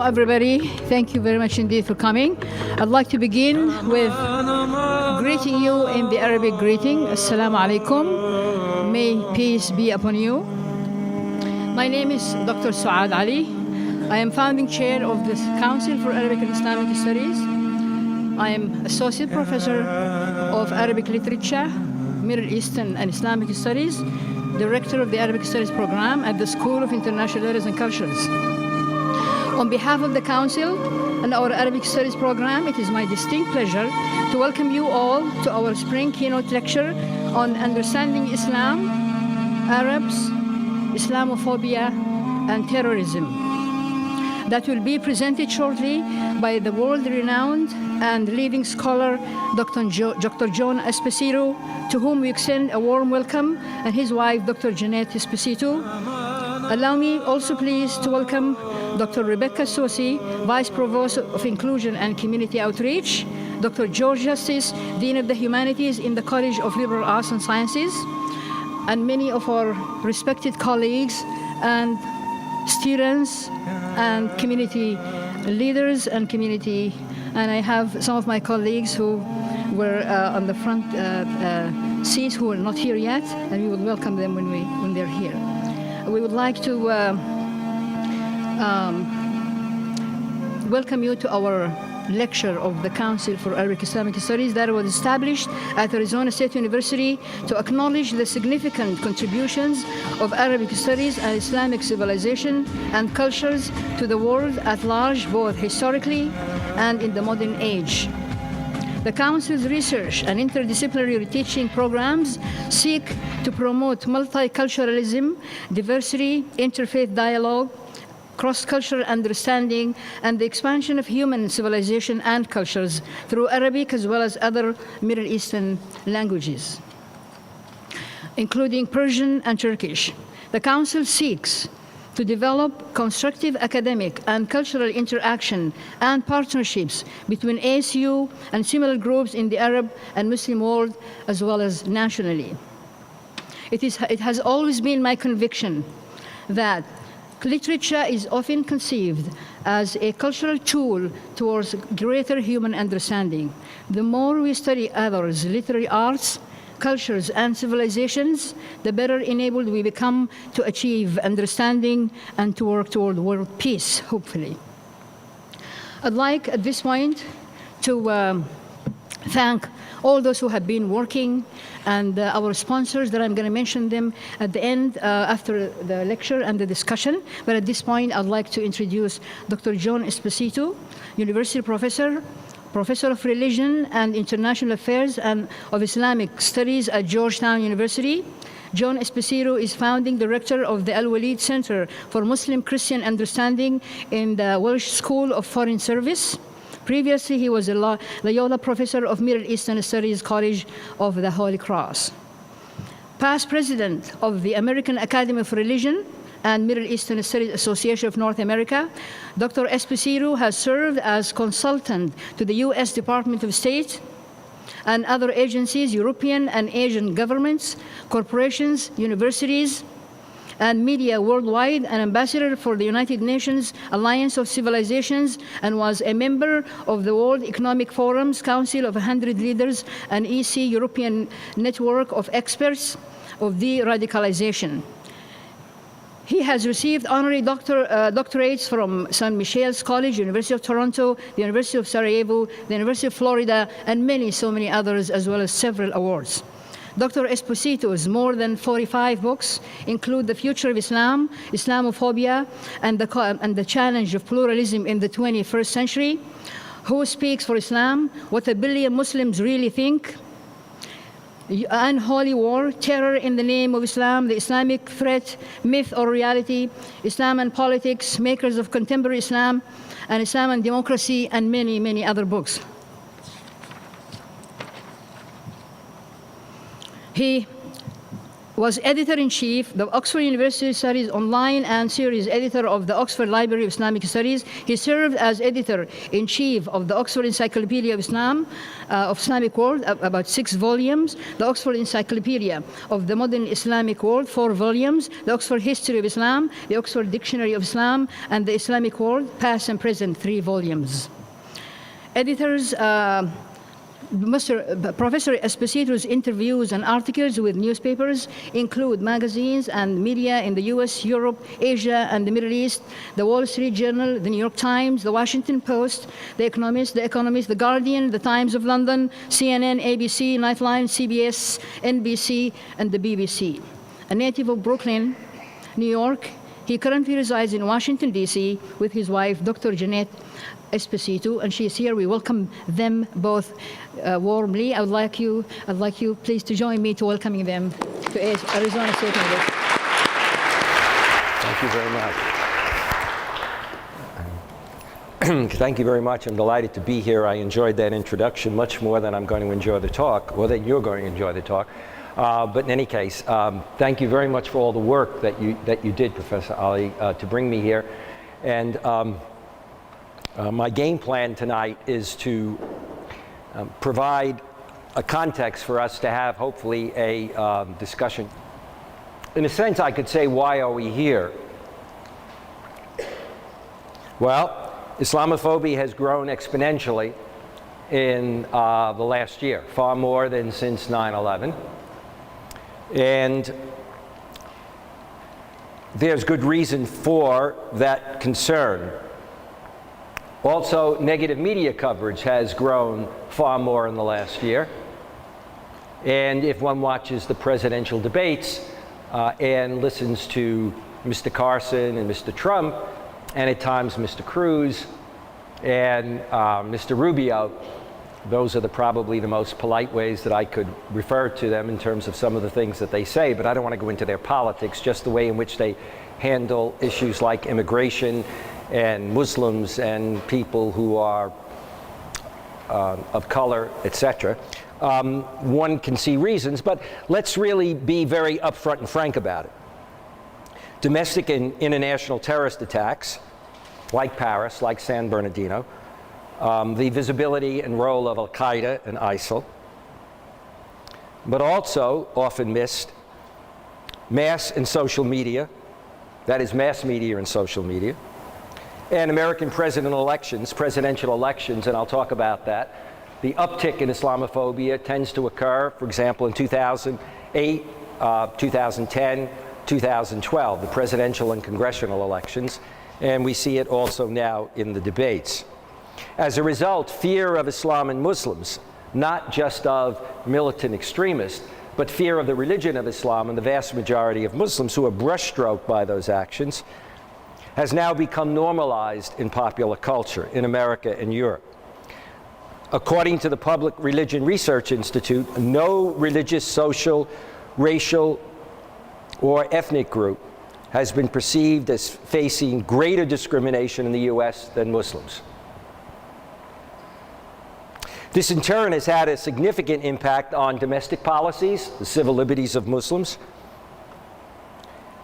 everybody. Thank you very much indeed for coming. I'd like to begin with greeting you in the Arabic greeting. Assalamu alaikum. May peace be upon you. My name is Dr. Souad Ali. I am founding chair of the Council for Arabic and Islamic Studies. I am Associate Professor of Arabic Literature, Middle Eastern and Islamic Studies, Director of the Arabic Studies program at the School of International Letters and Cultures. On behalf of the Council and our Arabic Studies program, it is my distinct pleasure to welcome you all to our spring keynote lecture on understanding Islam, Arabs, Islamophobia, and terrorism. That will be presented shortly by the world-renowned and leading scholar, Dr. John Esposito, to whom we extend a warm welcome, and his wife, Dr. Jeanette Esposito. Allow me also please to welcome Dr. Rebecca Sosi, Vice Provost of Inclusion and Community Outreach, Dr. George Justice, Dean of the Humanities in the College of Liberal Arts and Sciences, and many of our respected colleagues and students and community leaders and community. And I have some of my colleagues who were on the front seats who are not here yet, and we will welcome them when they're here. We would like to welcome you to our lecture of the Council for Arabic Islamic Studies that was established at Arizona State University to acknowledge the significant contributions of Arabic studies and Islamic civilization and cultures to the world at large, both historically and in the modern age. The Council's research and interdisciplinary teaching programs seek to promote multiculturalism, diversity, interfaith dialogue, cross-cultural understanding, and the expansion of human civilization and cultures through Arabic as well as other Middle Eastern languages, including Persian and Turkish. The Council seeks to develop constructive academic and cultural interaction and partnerships between ASU and similar groups in the Arab and Muslim world, as well as nationally. It has always been my conviction that literature is often conceived as a cultural tool towards greater human understanding. The more we study others' literary arts, cultures, and civilizations, the better enabled we become to achieve understanding and to work toward world peace, hopefully. I'd like, at this point, to thank all those who have been working and our sponsors that I'm going to mention them at the end after the lecture and the discussion. But at this point, I'd like to introduce Dr. John Esposito, University Professor of Religion and International Affairs and of Islamic Studies at Georgetown University. John Esposito is founding director of the Alwaleed Center for Muslim-Christian Understanding in the Welsh School of Foreign Service. Previously, he was a Loyola Professor of Middle Eastern Studies, College of the Holy Cross. Past President of the American Academy of Religion and Middle Eastern Studies Association of North America, Dr. Esposito has served as consultant to the U.S. Department of State and other agencies, European and Asian governments, corporations, universities, and media worldwide, an ambassador for the United Nations Alliance of Civilizations, and was a member of the World Economic Forum's Council of 100 Leaders and EC European Network of Experts of De-Radicalization. He has received honorary doctorates from St. Michael's College, University of Toronto, the University of Sarajevo, the University of Florida, and so many others, as well as several awards. Dr. Esposito's more than 45 books include The Future of Islam, Islamophobia, and the Challenge of Pluralism in the 21st Century, Who Speaks for Islam, What a Billion Muslims Really Think, Unholy War, Terror in the Name of Islam, The Islamic Threat, Myth or Reality, Islam and Politics, Makers of Contemporary Islam, and Islam and Democracy, and many other books. He was editor-in-chief, the Oxford University Studies Online and Series editor of the Oxford Library of Islamic Studies. He served as editor-in-chief of the Oxford Encyclopedia of Islam, of Islamic World, about 6 volumes, the Oxford Encyclopedia of the Modern Islamic World, 4 volumes, the Oxford History of Islam, the Oxford Dictionary of Islam, and the Islamic World, past and present, 3 volumes. Editors, Professor Esposito's interviews and articles with newspapers include magazines and media in the US, Europe, Asia, and the Middle East, the Wall Street Journal, the New York Times, the Washington Post, the Economist, the Guardian, the Times of London, CNN, ABC, Nightline, CBS, NBC, and the BBC. A native of Brooklyn, New York, he currently resides in Washington, D.C. with his wife, Dr. Jeanette Esposito, and she is here. We welcome them both warmly. I'd like you please to join me to welcoming them to Arizona State University. Thank you very much. Thank you very much. I'm delighted to be here. I enjoyed that introduction much more than I'm going to enjoy the talk, or that you're going to enjoy the talk. But in any case, thank you very much for all the work that you did, Professor Ali, to bring me here. And my game plan tonight is to provide a context for us to have, hopefully, a discussion. In a sense, I could say, why are we here? Well, Islamophobia has grown exponentially in the last year, far more than since 9/11. And there's good reason for that concern. Also, negative media coverage has grown far more in the last year. And if one watches the presidential debates and listens to Mr. Carson and Mr. Trump, and at times Mr. Cruz and Mr. Rubio, those are probably the most polite ways that I could refer to them in terms of some of the things that they say, but I don't want to go into their politics, just the way in which they handle issues like immigration and Muslims and people who are of color, etc. One can see reasons, but let's really be very upfront and frank about it. Domestic and international terrorist attacks, like Paris, like San Bernardino, the visibility and role of Al-Qaeda and ISIL, but also, often missed, mass and social media, that is mass media and social media, and American presidential elections, and I'll talk about that. The uptick in Islamophobia tends to occur, for example, in 2008, 2010, 2012, the presidential and congressional elections, and we see it also now in the debates. As a result, fear of Islam and Muslims, not just of militant extremists, but fear of the religion of Islam and the vast majority of Muslims who are brushstroked by those actions, has now become normalized in popular culture in America and Europe. According to the Public Religion Research Institute, no religious, social, racial, or ethnic group has been perceived as facing greater discrimination in the US than Muslims. This in turn has had a significant impact on domestic policies, the civil liberties of Muslims,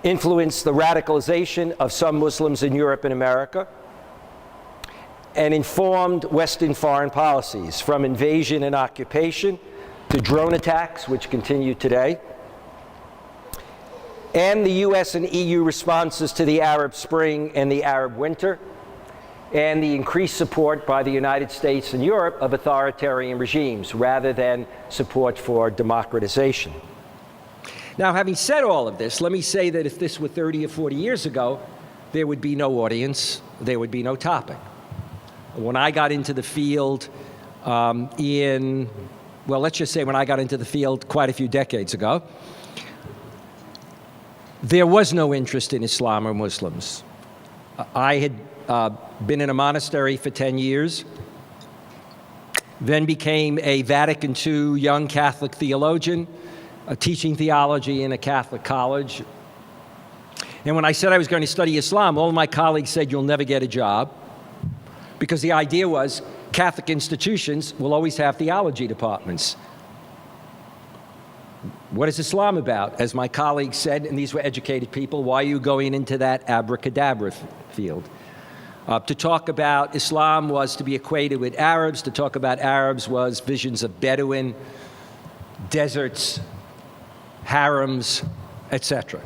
influenced the radicalization of some Muslims in Europe and America, and informed Western foreign policies, from invasion and occupation to drone attacks, which continue today, and the US and EU responses to the Arab Spring and the Arab Winter, and the increased support by the United States and Europe of authoritarian regimes rather than support for democratization. Now, having said all of this, let me say that if this were 30 or 40 years ago, there would be no audience, there would be no topic. When I got into the field let's just say when I got into the field quite a few decades ago, there was no interest in Islam or Muslims. I had been in a monastery for 10 years, then became a Vatican II young Catholic theologian, teaching theology in a Catholic college. And when I said I was going to study Islam, all of my colleagues said, "You'll never get a job," because the idea was Catholic institutions will always have theology departments. What is Islam about? As my colleague said, and these were educated people, why are you going into that abracadabra field? To talk about Islam was to be equated with Arabs. To talk about Arabs was visions of Bedouin, deserts, harems, etc.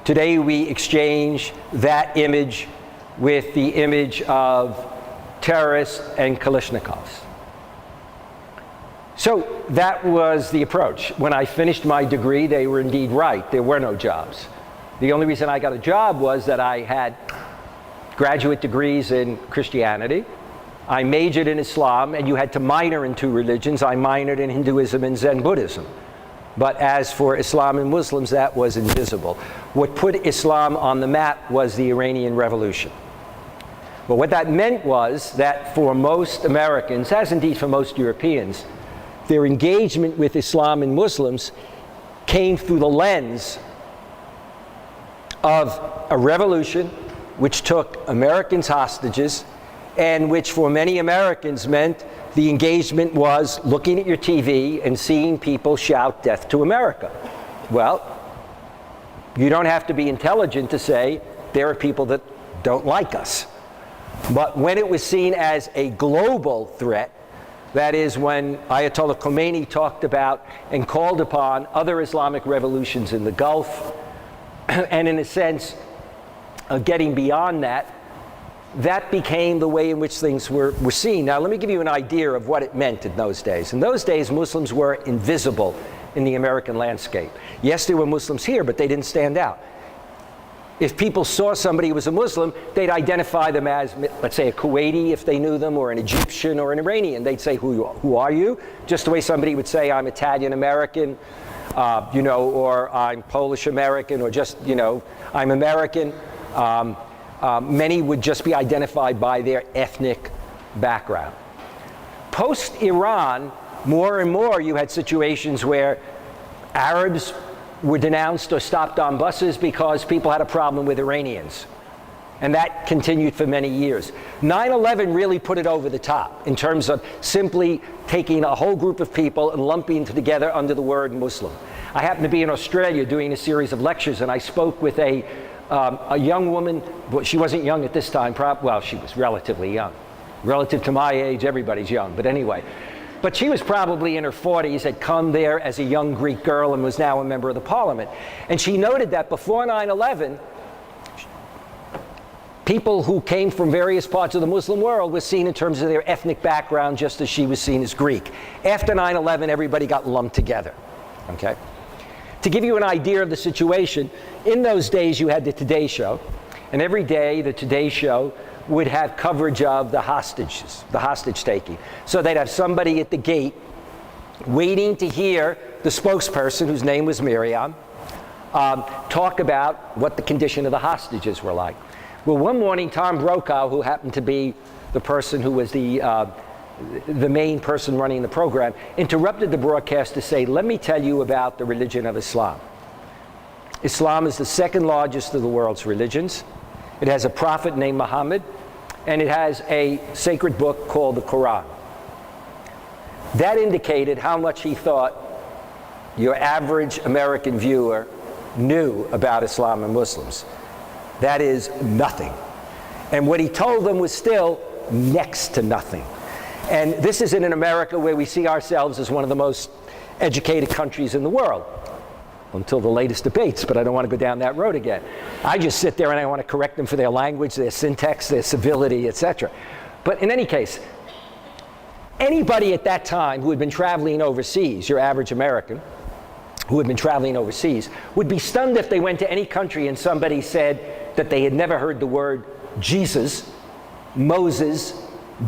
Today we exchange that image with the image of terrorists and Kalashnikovs. So that was the approach. When I finished my degree, they were indeed right. There were no jobs. The only reason I got a job was that I had graduate degrees in Christianity. I majored in Islam, and you had to minor in two religions. I minored in Hinduism and Zen Buddhism. But as for Islam and Muslims, that was invisible. What put Islam on the map was the Iranian Revolution. But what that meant was that for most Americans, as indeed for most Europeans, their engagement with Islam and Muslims came through the lens of a revolution which took Americans hostages, and which for many Americans meant the engagement was looking at your TV and seeing people shout death to America. Well, you don't have to be intelligent to say there are people that don't like us. But when it was seen as a global threat, that is when Ayatollah Khomeini talked about and called upon other Islamic revolutions in the Gulf, and in a sense, getting beyond that, that became the way in which things were seen. Now, let me give you an idea of what it meant in those days. In those days, Muslims were invisible in the American landscape. Yes, there were Muslims here, but they didn't stand out. If people saw somebody who was a Muslim, they'd identify them as, let's say, a Kuwaiti if they knew them, or an Egyptian or an Iranian. They'd say, who are you? Just the way somebody would say, I'm Italian American, or I'm Polish American, or just, I'm American. Many would just be identified by their ethnic background. Post-Iran, more and more you had situations where Arabs were denounced or stopped on buses because people had a problem with Iranians. And that continued for many years. 9/11 really put it over the top in terms of simply taking a whole group of people and lumping them together under the word Muslim. I happened to be in Australia doing a series of lectures, and I spoke with a young woman. She wasn't young at this time. Well, she was relatively young. Relative to my age, everybody's young. But anyway. But she was probably in her 40s, had come there as a young Greek girl and was now a member of the parliament. And she noted that before 9/11, people who came from various parts of the Muslim world were seen in terms of their ethnic background, just as she was seen as Greek. After 9/11, everybody got lumped together. Okay? To give you an idea of the situation, in those days you had the Today Show, and every day the Today Show would have coverage of the hostages, the hostage taking. So they'd have somebody at the gate waiting to hear the spokesperson, whose name was Miriam, talk about what the condition of the hostages were like. Well, one morning, Tom Brokaw, who happened to be the person who was the main person running the program, interrupted the broadcast to say, let me tell you about the religion of Islam. Islam is the second largest of the world's religions. It has a prophet named Muhammad, and it has a sacred book called the Quran. That indicated how much he thought your average American viewer knew about Islam and Muslims. That is nothing. And what he told them was still next to nothing. And this is in an America where we see ourselves as one of the most educated countries in the world. Until the latest debates, but I don't want to go down that road again. I just sit there and I want to correct them for their language, their syntax, their civility, etc. But in any case, anybody at that time who had been traveling overseas, your average American, who had been traveling overseas, would be stunned if they went to any country and somebody said that they had never heard the word Jesus, Moses,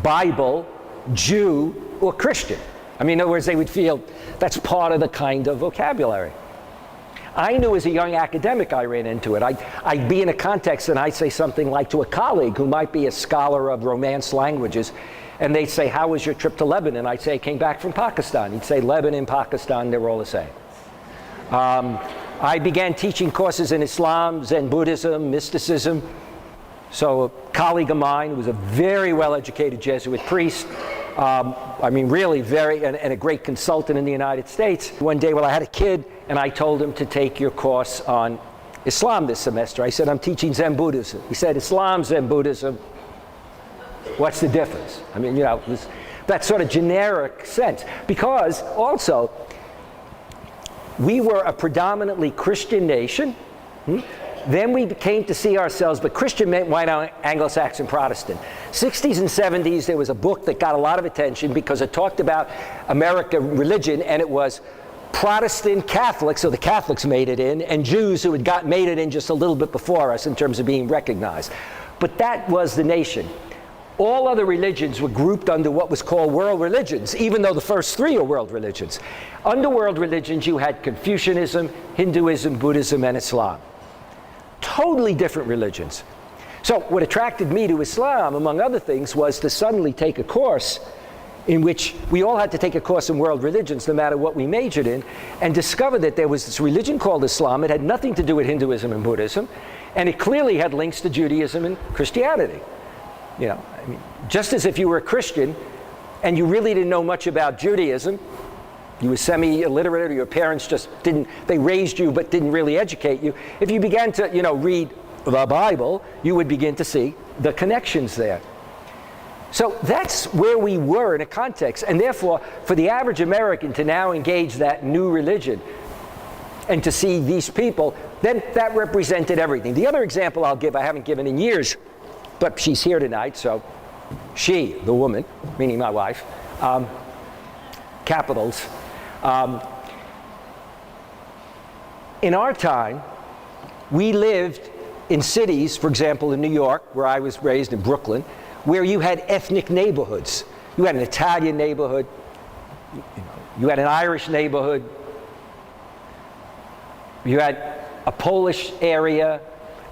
Bible, Jew, or Christian. I mean, in other words, they would feel that's part of the kind of vocabulary. I knew as a young academic I ran into it. I'd be in a context and I'd say something like to a colleague who might be a scholar of Romance languages, and they'd say, how was your trip to Lebanon? I'd say, I came back from Pakistan. He'd say, Lebanon, Pakistan, they're all the same. I began teaching courses in Islam, Zen Buddhism, mysticism. So a colleague of mine who was a very well-educated Jesuit priest I mean, really and a great consultant in the United States. One day, I had a kid, and I told him to take your course on Islam this semester. I said, I'm teaching Zen Buddhism. He said, Islam, Zen Buddhism, what's the difference? I mean, that sort of generic sense. Because also, we were a predominantly Christian nation. Then we came to see ourselves, but Christian meant white Anglo-Saxon Protestant. 60s and 70s, there was a book that got a lot of attention because it talked about American religion, and it was Protestant Catholics, so the Catholics made it in, and Jews who had made it in just a little bit before us in terms of being recognized. But that was the nation. All other religions were grouped under what was called world religions, even though the first three are world religions. Under world religions, you had Confucianism, Hinduism, Buddhism, and Islam. Totally different religions. So what attracted me to Islam, among other things, was to suddenly take a course in which we all had to take a course in world religions, no matter what we majored in, and discover that there was this religion called Islam. It had nothing to do with Hinduism and Buddhism, and it clearly had links to Judaism and Christianity. I mean, just as if you were a Christian and you really didn't know much about Judaism, you were semi-illiterate, or your parents just they raised you but didn't really educate you. If you began to, read the Bible, you would begin to see the connections there. So that's where we were in a context. And therefore, for the average American to now engage that new religion and to see these people, then that represented everything. The other example I'll give, I haven't given in years, but she's here tonight, so she, the woman, meaning my wife, capitals. In our time, we lived in cities, for example, in New York, where I was raised, in Brooklyn, where you had ethnic neighborhoods. You had an Italian neighborhood, you had an Irish neighborhood, you had a Polish area,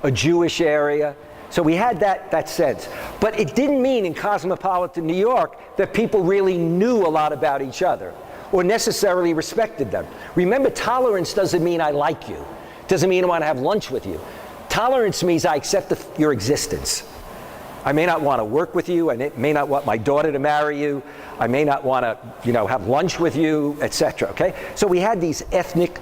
a Jewish area. So we had that sense. But it didn't mean in cosmopolitan New York that people really knew a lot about each other or necessarily respected them. Remember, tolerance doesn't mean I like you. Doesn't mean I want to have lunch with you. Tolerance means I accept your existence. I may not want to work with you. I may not want my daughter to marry you. I may not want to, have lunch with you, etc. Okay? So we had these ethnic,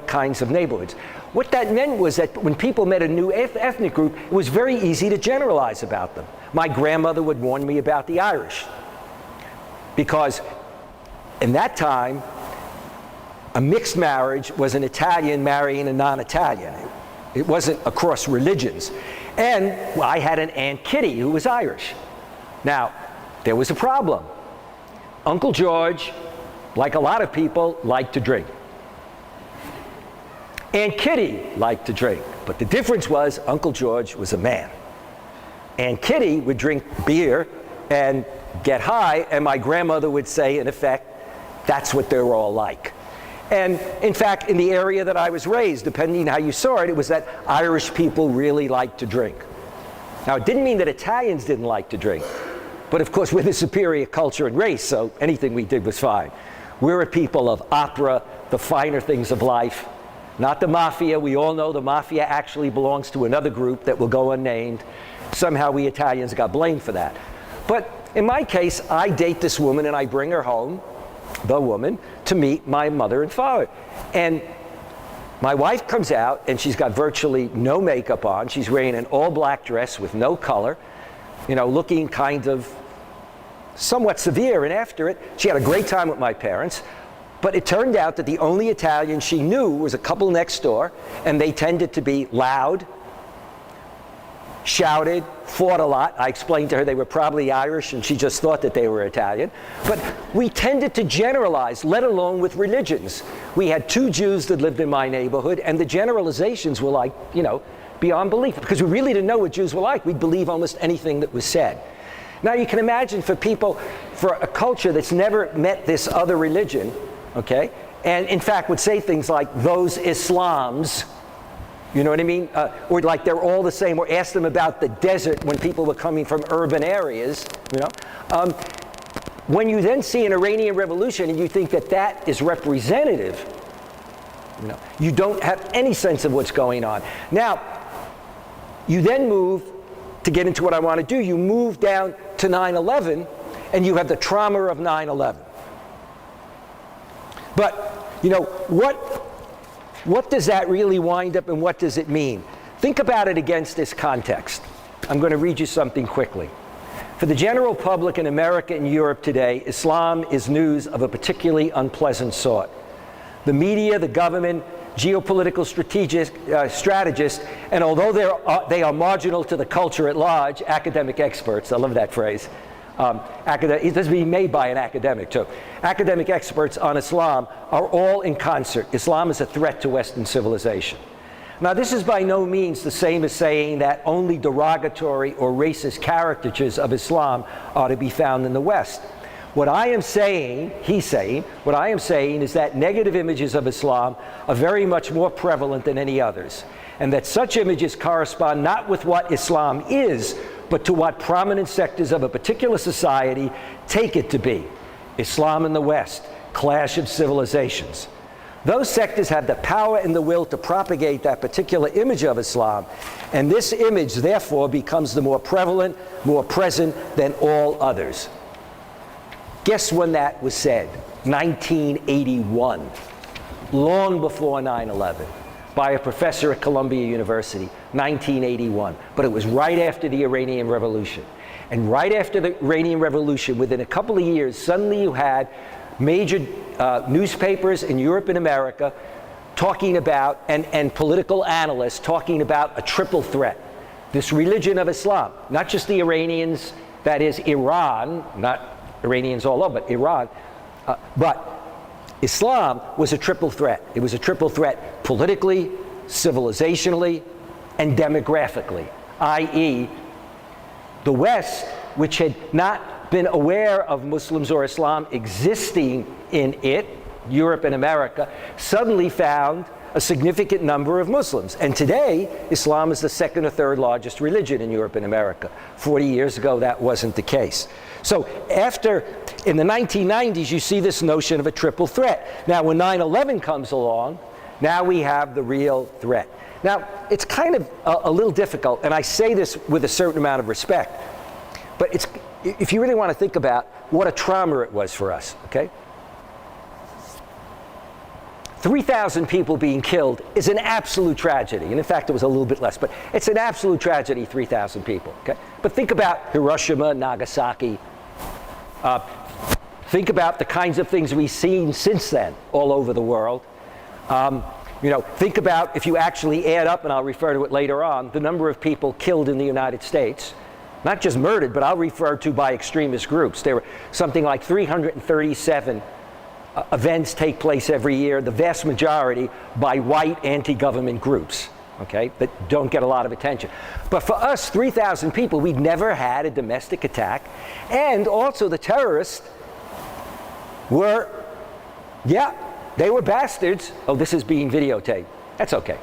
kinds of neighborhoods. What that meant was that when people met a new ethnic group, it was very easy to generalize about them. My grandmother would warn me about the Irish, because in that time, a mixed marriage was an Italian marrying a non-Italian. It wasn't across religions. And I had an Aunt Kitty who was Irish. Now, there was a problem. Uncle George, like a lot of people, liked to drink. Aunt Kitty liked to drink, but the difference was Uncle George was a man. Aunt Kitty would drink beer and get high, and my grandmother would say, in effect, that's what they're all like. And in fact, in the area that I was raised, depending on how you saw it, it was that Irish people really liked to drink. Now, it didn't mean that Italians didn't like to drink, but of course, we're the superior culture and race, so anything we did was fine. We're a people of opera, the finer things of life. Not the mafia. We all know the mafia actually belongs to another group that will go unnamed. Somehow we Italians got blamed for that. But in my case, I date this woman and I bring her home, the woman, to meet my mother and father. And my wife comes out and she's got virtually no makeup on. She's wearing an all-black dress with no color, looking kind of somewhat severe. And after it, she had a great time with my parents. But it turned out that the only Italian she knew was a couple next door, and they tended to be loud, shouted, fought a lot. I explained to her they were probably Irish, and she just thought that they were Italian. But we tended to generalize, let alone with religions. We had 2 Jews that lived in my neighborhood, and the generalizations were like, beyond belief, because we really didn't know what Jews were like. We'd believe almost anything that was said. Now you can imagine for a culture that's never met this other religion, okay, and in fact would say things like, those Islams, you know what I mean? Or like they're all the same, or ask them about the desert when people were coming from urban areas, When you then see an Iranian revolution and you think that that is representative, you don't have any sense of what's going on. Now, you then move, to get into what I want to do, you move down to 9/11, and you have the trauma of 9/11. But, you know, what does that really wind up and what does it mean? Think about it against this context. I'm going to read you something quickly. For the general public in America and Europe today, Islam is news of a particularly unpleasant sort. The media, the government, geopolitical strategists, and although they are marginal to the culture at large, academic experts, I love that phrase, it does be made by an academic too. Academic experts on Islam are all in concert. Islam is a threat to Western civilization. Now, this is by no means the same as saying that only derogatory or racist caricatures of Islam are to be found in the West. What I am saying, what I am saying is that negative images of Islam are very much more prevalent than any others, and that such images correspond not with what Islam is, but to what prominent sectors of a particular society take it to be. Islam in the West, clash of civilizations. Those sectors have the power and the will to propagate that particular image of Islam, and this image, therefore, becomes the more prevalent, more present than all others. Guess when that was said? 1981, long before 9/11, by a professor at Columbia University, 1981. But it was right after the Iranian Revolution. And right after the Iranian Revolution, within a couple of years, suddenly you had major newspapers in Europe and America talking about, and political analysts talking about a triple threat. This religion of Islam, not just the Iranians, that is Iran, not Iranians all over, but Iran, but Islam was a triple threat. It was a triple threat politically, civilizationally, and demographically, i.e., the West, which had not been aware of Muslims or Islam existing in it, Europe and America, suddenly found a significant number of Muslims. And today, Islam is the second or third largest religion in Europe and America. 40 years ago, that wasn't the case. So in the 1990s, you see this notion of a triple threat. Now, when 9/11 comes along, now we have the real threat. Now, it's kind of a little difficult, and I say this with a certain amount of respect, but if you really want to think about what a trauma it was for us, okay? 3,000 people being killed is an absolute tragedy. And in fact, it was a little bit less, but it's an absolute tragedy, 3,000 people, okay? But think about Hiroshima, Nagasaki. Think about the kinds of things we've seen since then all over the world. Think about, if you actually add up, and I'll refer to it later on, the number of people killed in the United States. Not just murdered, but I'll refer to by extremist groups. There were something like 337 events take place every year, the vast majority by white anti-government groups, okay, that don't get a lot of attention. But for us, 3,000 people, we'd never had a domestic attack. And also the terrorists were, they were bastards. Oh, this is being videotaped. That's okay.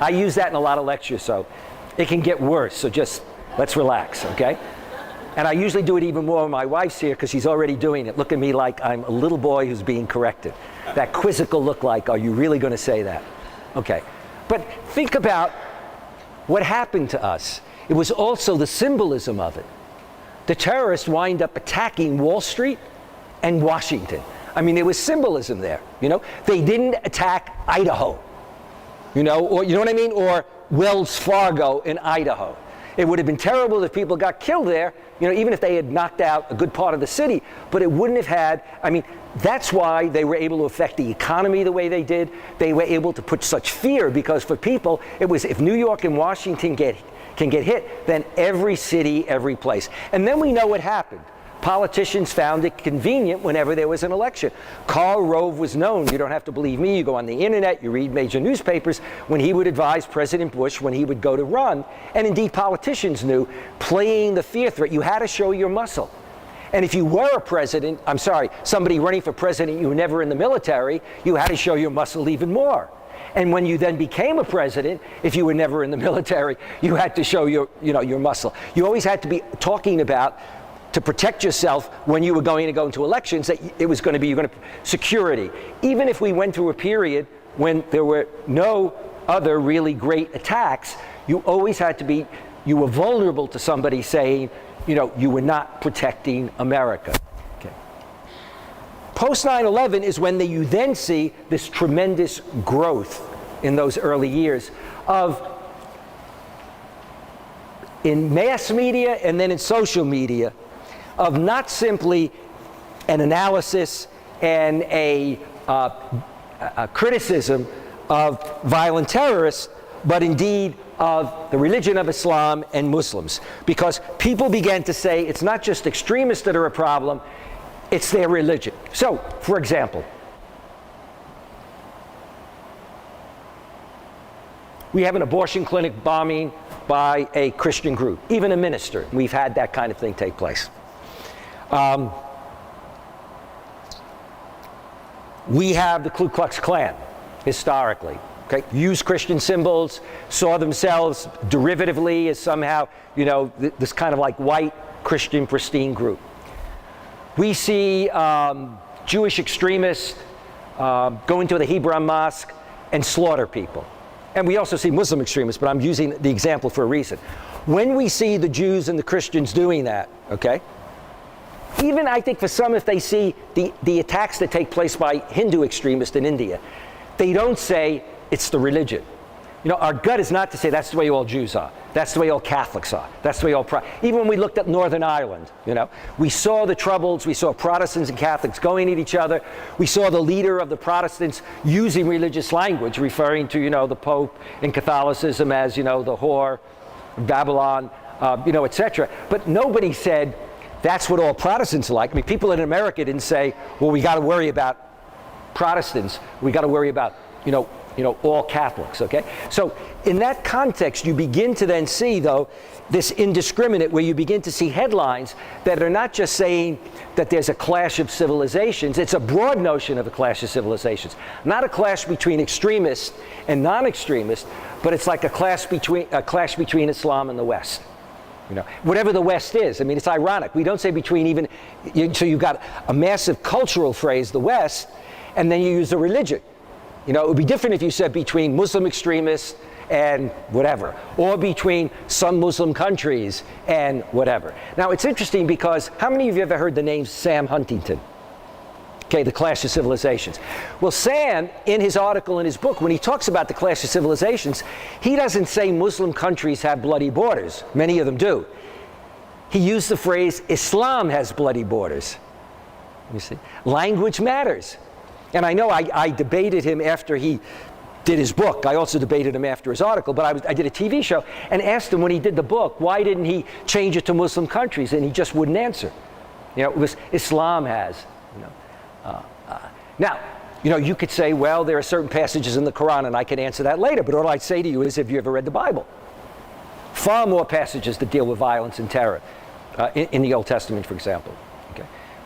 I use that in a lot of lectures, so it can get worse, so just let's relax, okay? And I usually do it even more when my wife's here because she's already doing it. Look at me like I'm a little boy who's being corrected. That quizzical look like, are you really going to say that? Okay. But think about what happened to us. It was also the symbolism of it. The terrorists wind up attacking Wall Street and Washington. I mean, there was symbolism there, you know? They didn't attack Idaho, or you know what I mean? Or Wells Fargo in Idaho. It would have been terrible if people got killed there, even if they had knocked out a good part of the city, but it wouldn't have had, that's why they were able to affect the economy the way they did. They were able to put such fear, because for people, it was, if New York and Washington can get hit, then every city, every place. And then we know what happened. Politicians found it convenient whenever there was an election. Karl Rove was known, you don't have to believe me, you go on the internet, you read major newspapers, when he would advise President Bush when he would go to run, and indeed politicians knew, playing the fear threat, you had to show your muscle. And if you were a president, somebody running for president, you were never in the military, you had to show your muscle even more. And when you then became a president, if you were never in the military, you had to show your muscle. You always had to be talking about, to protect yourself when you were going to go into elections, that it was going to be security. Even if we went through a period when there were no other really great attacks, you always had to be, you were vulnerable to somebody saying, you were not protecting America. Okay. Post 9/11 is when you then see this tremendous growth in those early years in mass media and then in social media, of not simply an analysis and a criticism of violent terrorists, but indeed of the religion of Islam and Muslims. Because people began to say it's not just extremists that are a problem, it's their religion. So, for example, we have an abortion clinic bombing by a Christian group, even a minister. We've had that kind of thing take place. We have the Ku Klux Klan, historically. Okay, used Christian symbols, saw themselves derivatively as somehow, this kind of like white Christian pristine group. We see Jewish extremists go into the Hebron Mosque and slaughter people. And we also see Muslim extremists, but I'm using the example for a reason. When we see the Jews and the Christians doing that, okay, even I think for some, if they see the attacks that take place by Hindu extremists in India, they don't say it's the religion. Our gut is not to say that's the way all Jews are. That's the way all Catholics are. That's the way all even when we looked at Northern Ireland, we saw the troubles. We saw Protestants and Catholics going at each other. We saw the leader of the Protestants using religious language, referring to, the Pope in Catholicism as, the whore, Babylon, etc. But nobody said that's what all Protestants are like. I mean, people in America didn't say, well, we got to worry about Protestants. We got to worry about, all Catholics, okay? So in that context, you begin to then see, though, this indiscriminate, where you begin to see headlines that are not just saying that there's a clash of civilizations. It's a broad notion of a clash of civilizations. Not a clash between extremists and non-extremists, but it's like a clash between Islam and the West. Whatever the West is. I mean, it's ironic. We don't say between even, so you've got a massive cultural phrase, the West, and then you use a religion. It would be different if you said between Muslim extremists and whatever, or between some Muslim countries and whatever. Now, it's interesting because how many of you have ever heard the name Sam Huntington? Okay, the Clash of Civilizations. Well, Sam, in his article in his book, when he talks about the Clash of Civilizations, he doesn't say Muslim countries have bloody borders. Many of them do. He used the phrase, Islam has bloody borders. You see, language matters. And I know I debated him after he did his book. I also debated him after his article, but I did a TV show and asked him when he did the book, why didn't he change it to Muslim countries? And he just wouldn't answer. It was Islam has. Now, you could say, well, there are certain passages in the Quran, and I can answer that later, but all I'd say to you is, have you ever read the Bible? Far more passages that deal with violence and terror in the Old Testament, for example.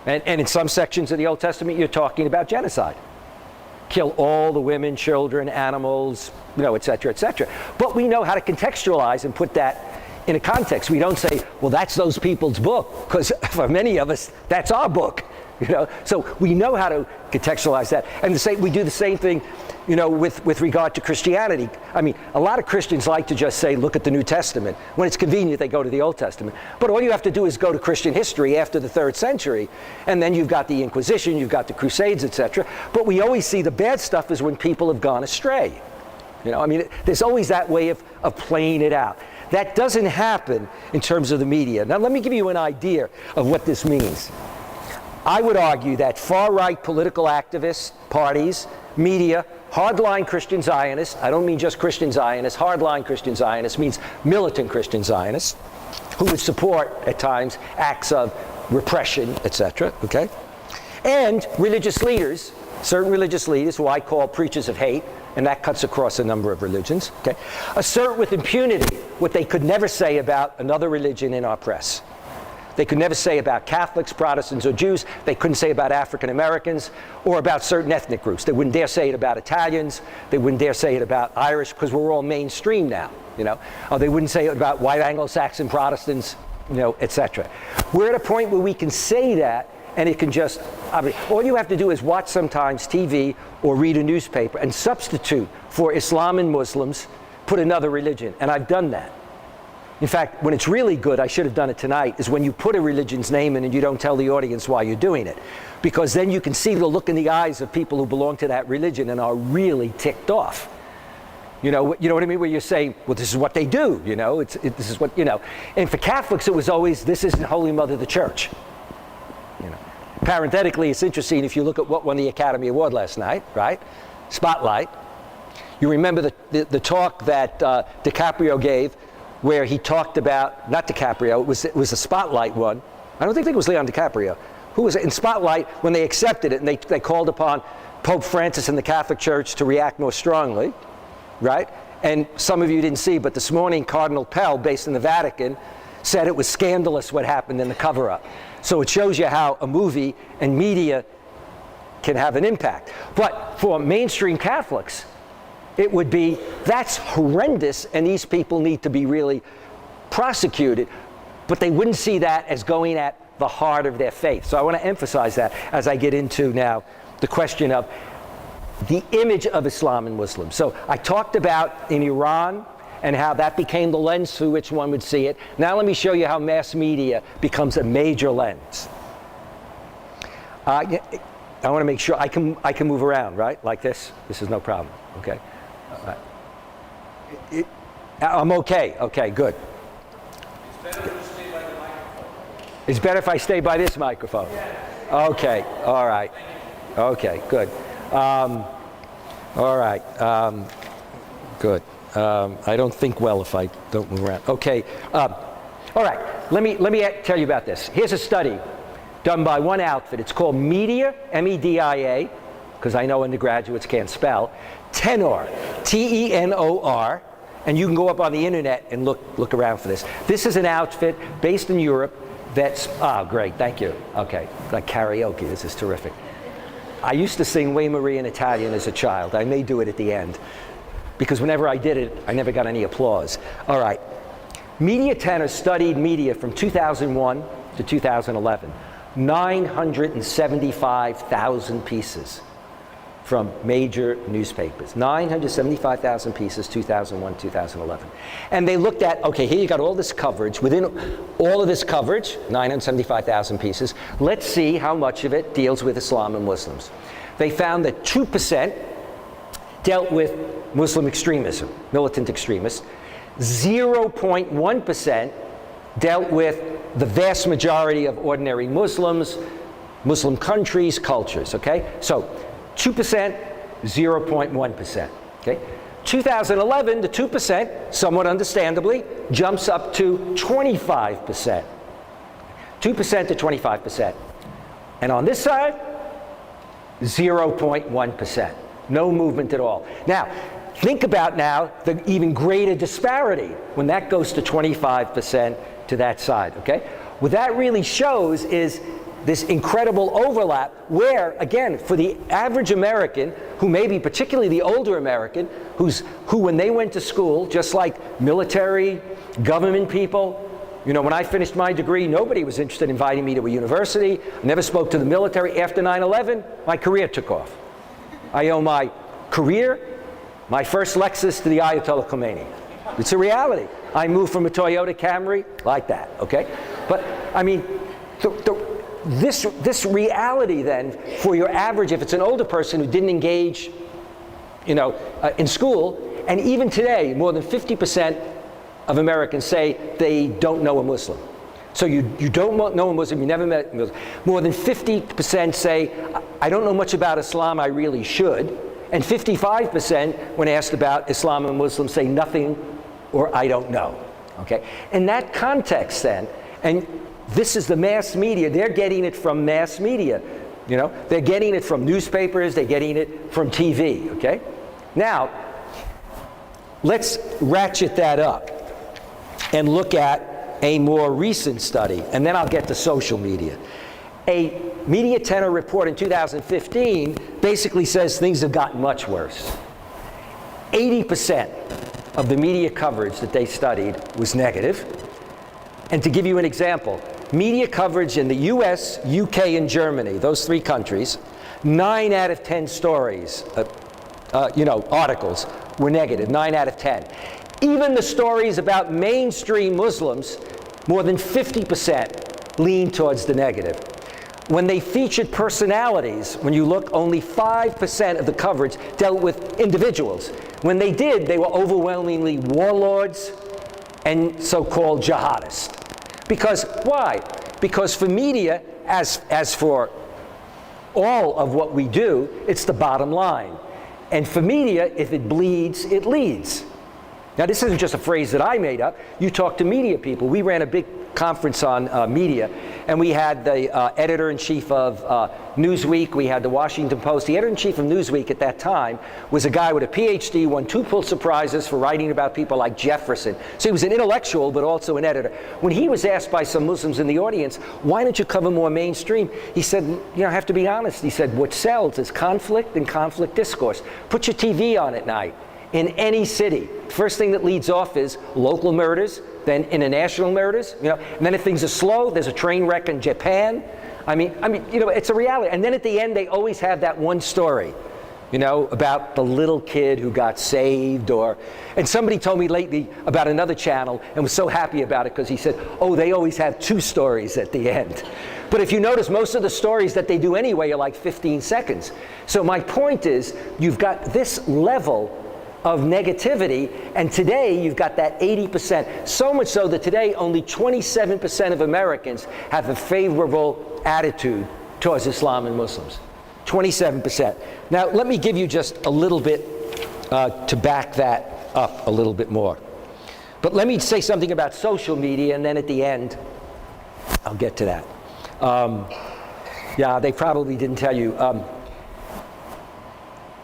And in some sections of the Old Testament, you're talking about genocide. Kill all the women, children, animals, et cetera, et cetera. But we know how to contextualize and put that in a context. We don't say, well, that's those people's book, because for many of us, that's our book. So we know how to contextualize that. And we do the same thing, with regard to Christianity. I mean, a lot of Christians like to just say, look at the New Testament. When it's convenient, they go to the Old Testament. But all you have to do is go to Christian history after the 3rd century, and then you've got the Inquisition, you've got the Crusades, etc. But we always see the bad stuff is when people have gone astray. There's always that way of playing it out. That doesn't happen in terms of the media. Now, let me give you an idea of what this means. I would argue that far-right political activists, parties, media, hardline Christian Zionists, I don't mean just Christian Zionists, hardline Christian Zionists means militant Christian Zionists, who would support, at times, acts of repression, etc., okay? And religious leaders, certain religious leaders, who I call preachers of hate, and that cuts across a number of religions, okay, assert with impunity what they could never say about another religion in our press. They could never say about Catholics, Protestants, or Jews. They couldn't say about African Americans or about certain ethnic groups. They wouldn't dare say it about Italians. They wouldn't dare say it about Irish, because we're all mainstream now, Or they wouldn't say it about white Anglo-Saxon Protestants, etc. We're at a point where we can say that, and it can just, all you have to do is watch sometimes TV or read a newspaper and substitute for Islam and Muslims, put another religion. And I've done that. In fact, when it's really good, I should have done it tonight, is when you put a religion's name in and you don't tell the audience why you're doing it. Because then you can see the look in the eyes of people who belong to that religion and are really ticked off. You know what I mean? Where you say, well, this is what they do, you know, this is what, you know. And for Catholics, it was always, this isn't Holy Mother the Church. You know. Parenthetically, it's interesting if you look at what won the Academy Award last night, right? Spotlight. You remember the talk that DiCaprio gave, where he talked about, not DiCaprio, it was a Spotlight one. I don't think it was Leon DiCaprio. Who was it? In Spotlight, when they accepted it and they called upon Pope Francis and the Catholic Church to react more strongly, right? And some of you didn't see, but this morning Cardinal Pell, based in the Vatican, said it was scandalous what happened in the cover-up. So it shows you how a movie and media can have an impact. But for mainstream Catholics, it would be, that's horrendous and these people need to be really prosecuted. But they wouldn't see that as going at the heart of their faith. So I want to emphasize that as I get into now the question of the image of Islam and Muslims. So I talked about in Iran and how that became the lens through which one would see it. Now let me show you how mass media becomes a major lens. I want to make sure I can move around, right? Like this. This is no problem. Okay. I'm okay. Okay, good. It's better if I stay by this microphone. Okay. All right. Okay. Good. All right. Good. I don't think well if I don't move around. Okay. All right. Let me tell you about this. Here's a study done by one outfit. It's called Media, M-E-D-I-A, because I know undergraduates can't spell. Tenor, T-E-N-O-R. And you can go up on the internet and look around for this. This is an outfit based in Europe that's, great, thank you. Okay, like karaoke, this is terrific. I used to sing We Marie in Italian as a child. I may do it at the end, because whenever I did it, I never got any applause. All right, Media Tenor studied media from 2001 to 2011. 975,000 pieces from major newspapers. 975,000 pieces, 2001, 2011. And they looked at, okay, here you got all this coverage. Within all of this coverage, 975,000 pieces, let's see how much of it deals with Islam and Muslims. They found that 2% dealt with Muslim extremism, militant extremists. 0.1% dealt with the vast majority of ordinary Muslims, Muslim countries, cultures, okay? So 2%, 0.1%, okay? 2011, the 2%, somewhat understandably, jumps up to 25%. 2% to 25%. And on this side, 0.1%. No movement at all. Now, think about now the even greater disparity when that goes to 25% to that side, okay? What that really shows is this incredible overlap where, again, for the average American, who may be particularly the older American, who when they went to school, just like military, government people, you know, when I finished my degree, nobody was interested in inviting me to a university. I never spoke to the military. After 9/11, my career took off. I owe my career, my first Lexus to the Ayatollah Khomeini. It's a reality. I moved from a Toyota Camry like that, okay? But, I mean, this reality then, for your average, if it's an older person who didn't engage, you know, in school, and even today, more than 50% of Americans say they don't know a Muslim. So you don't know a Muslim, you never met a Muslim. More than 50% say, I don't know much about Islam, I really should. And 55%, when asked about Islam and Muslims, say nothing or I don't know. Okay? In that context then, and this is the mass media, they're getting it from mass media. You know, they're getting it from newspapers, they're getting it from TV, okay? Now, let's ratchet that up and look at a more recent study, and then I'll get to social media. A Media Tenor report in 2015 basically says things have gotten much worse. 80% of the media coverage that they studied was negative. And to give you an example, media coverage in the US, UK, and Germany, those three countries, 9 out of 10 stories, articles were negative, 9 out of 10. Even the stories about mainstream Muslims, more than 50% lean towards the negative. When they featured personalities, when you look, only 5% of the coverage dealt with individuals. When they did, they were overwhelmingly warlords and so-called jihadists. Because, why? Because for media, as for all of what we do, it's the bottom line. And for media, if it bleeds, it leads. Now, this isn't just a phrase that I made up. You talk to media people. We ran a big conference on media, and we had the editor-in-chief of Newsweek. We had the Washington Post. The editor-in-chief of Newsweek at that time was a guy with a PhD, won 2 Pulitzer Prizes for writing about people like Jefferson. So he was an intellectual, but also an editor. When he was asked by some Muslims in the audience, why don't you cover more mainstream? He said, you know, I have to be honest. He said, what sells is conflict and conflict discourse. Put your TV on at night. In any city, first thing that leads off is local murders, then international murders, you know, and then if things are slow, there's a train wreck in Japan. I mean, you know, it's a reality. And then at the end, they always have that one story, you know, about the little kid who got saved, and somebody told me lately about another channel and was so happy about it because he said, oh, they always have 2 stories at the end. But if you notice, most of the stories that they do anyway are like 15 seconds. So my point is, you've got this level of negativity, and today you've got that 80%. So much so that today only 27% of Americans have a favorable attitude towards Islam and Muslims. 27%. Now, let me give you just a little bit to back that up a little bit more. But let me say something about social media, and then at the end, I'll get to that. Yeah, they probably didn't tell you.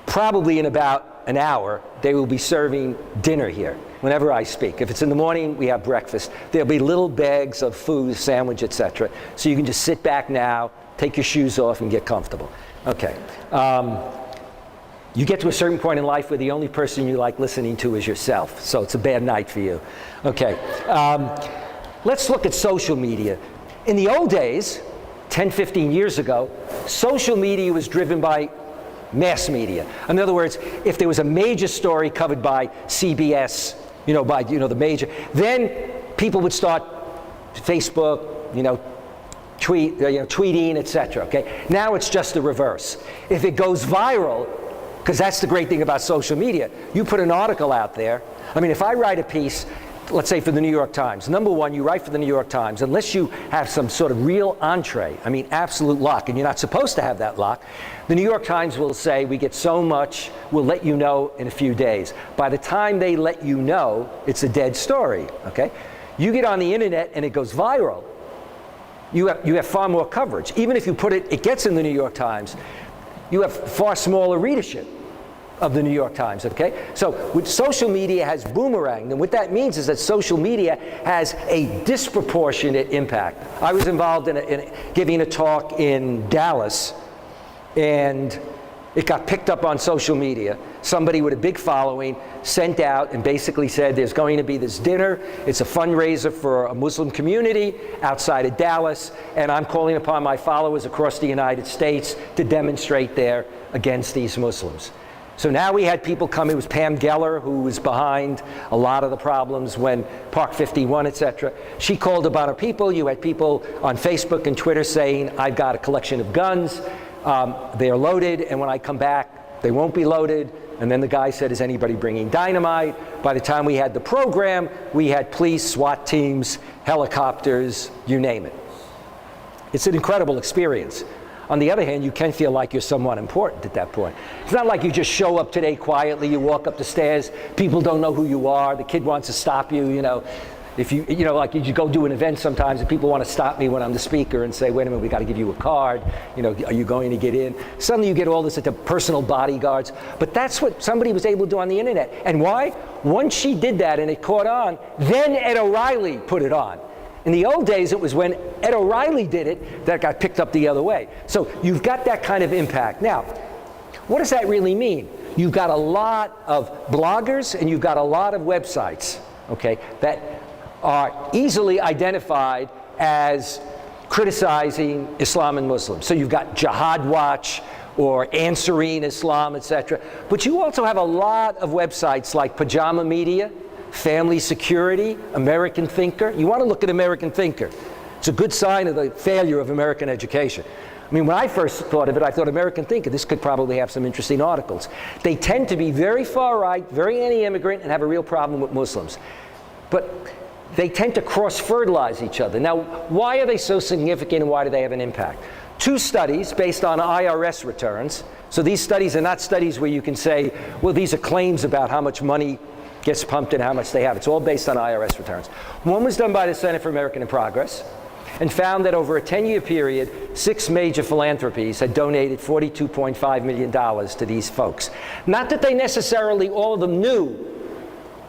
Probably in about an hour, they will be serving dinner here whenever I speak. If it's in the morning, we have breakfast. There'll be little bags of food, sandwich, etc. So you can just sit back now, take your shoes off, and get comfortable. Okay. You get to a certain point in life where the only person you like listening to is yourself. So it's a bad night for you. Okay. Let's look at social media. In the old days, 10, 15 years ago, social media was driven by mass media. In other words, if there was a major story covered by CBS, by the major, then people would start Facebook, tweeting, etc. Okay. Now it's just the reverse. If it goes viral, because that's the great thing about social media, you put an article out there. I mean, if I write a piece, let's say for the New York Times, number one, you write for the New York Times, unless you have some sort of real entree, I mean absolute luck, and you're not supposed to have that luck, the New York Times will say, we get so much, we'll let you know in a few days. By the time they let you know, it's a dead story, okay? You get on the internet and it goes viral, you have far more coverage. Even if you put it gets in the New York Times, you have far smaller readership of the New York Times, okay? So with social media has boomeranged, and what that means is that social media has a disproportionate impact. I was involved in giving a talk in Dallas, and it got picked up on social media. Somebody with a big following sent out and basically said, there's going to be this dinner, it's a fundraiser for a Muslim community outside of Dallas, and I'm calling upon my followers across the United States to demonstrate there against these Muslims. So now we had people come. It was Pam Geller who was behind a lot of the problems when Park 51, etc. She called upon her people. You had people on Facebook and Twitter saying, I've got a collection of guns. They're loaded, and when I come back, they won't be loaded. And then the guy said, is anybody bringing dynamite? By the time we had the program, we had police, SWAT teams, helicopters, you name it. It's an incredible experience. On the other hand, you can feel like you're somewhat important at that point. It's not like you just show up today quietly, you walk up the stairs, people don't know who you are, the kid wants to stop you, If like you go do an event sometimes and people want to stop me when I'm the speaker and say, wait a minute, we got to give you a card, are you going to get in? Suddenly you get all this at the personal bodyguards, but that's what somebody was able to do on the internet. And why? Once she did that and it caught on, then Ed O'Reilly put it on. In the old days, it was when Ed O'Reilly did it that got picked up the other way. So you've got that kind of impact. Now, what does that really mean? You've got a lot of bloggers and you've got a lot of websites, okay, that are easily identified as criticizing Islam and Muslims. So you've got Jihad Watch or Answering Islam, etc. But you also have a lot of websites like Pajama Media, family security, American thinker. You want to look at American thinker. It's a good sign of the failure of American education. I mean, when I first thought of it, I thought American thinker, this could probably have some interesting articles. They tend to be very far right, very anti-immigrant, and have a real problem with Muslims. But they tend to cross-fertilize each other. Now, why are they so significant and why do they have an impact? 2 studies based on IRS returns. So these studies are not studies where you can say, well, these are claims about how much money gets pumped and how much they have. It's all based on IRS returns. One was done by the Center for American Progress and found that over a 10-year period, 6 major philanthropies had donated $42.5 million to these folks. Not that they necessarily, all of them knew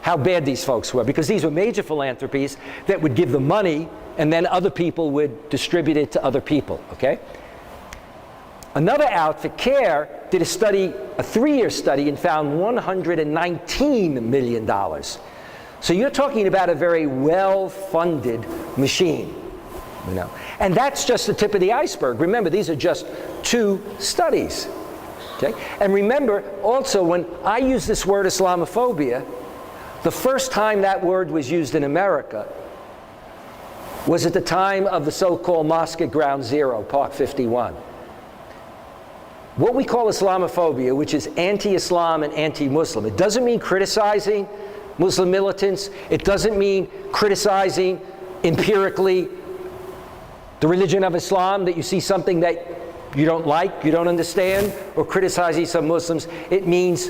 how bad these folks were, because these were major philanthropies that would give them money and then other people would distribute it to other people, okay? Another outfit, CAIS, did a study, a 3-year study, and found $119 million. So you're talking about a very well-funded machine, you know? And that's just the tip of the iceberg. Remember, these are just 2 studies, okay? And remember, also, when I use this word Islamophobia, the first time that word was used in America was at the time of the so-called mosque at Ground Zero, Park 51. What we call Islamophobia, which is anti-Islam and anti-Muslim, it doesn't mean criticizing Muslim militants. It doesn't mean criticizing empirically the religion of Islam, that you see something that you don't like, you don't understand, or criticizing some Muslims. It means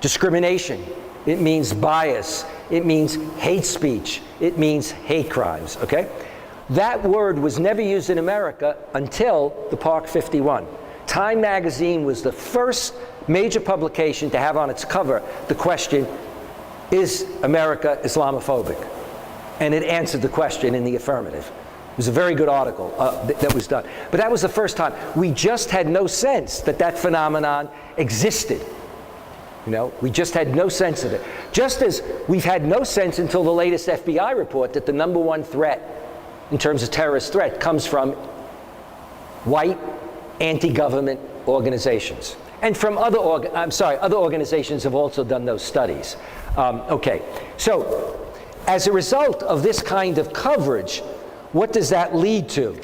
discrimination. It means bias. It means hate speech. It means hate crimes, okay? That word was never used in America until the Park 51. Time magazine was the first major publication to have on its cover the question, is America Islamophobic? And it answered the question in the affirmative. It was a very good article that was done. But that was the first time. We just had no sense that that phenomenon existed. You know, we just had no sense of it. Just as we've had no sense until the latest FBI report that the #1 threat in terms of terrorist threat comes from white anti-government organizations. And from other organizations have also done those studies. Okay, so as a result of this kind of coverage, what does that lead to?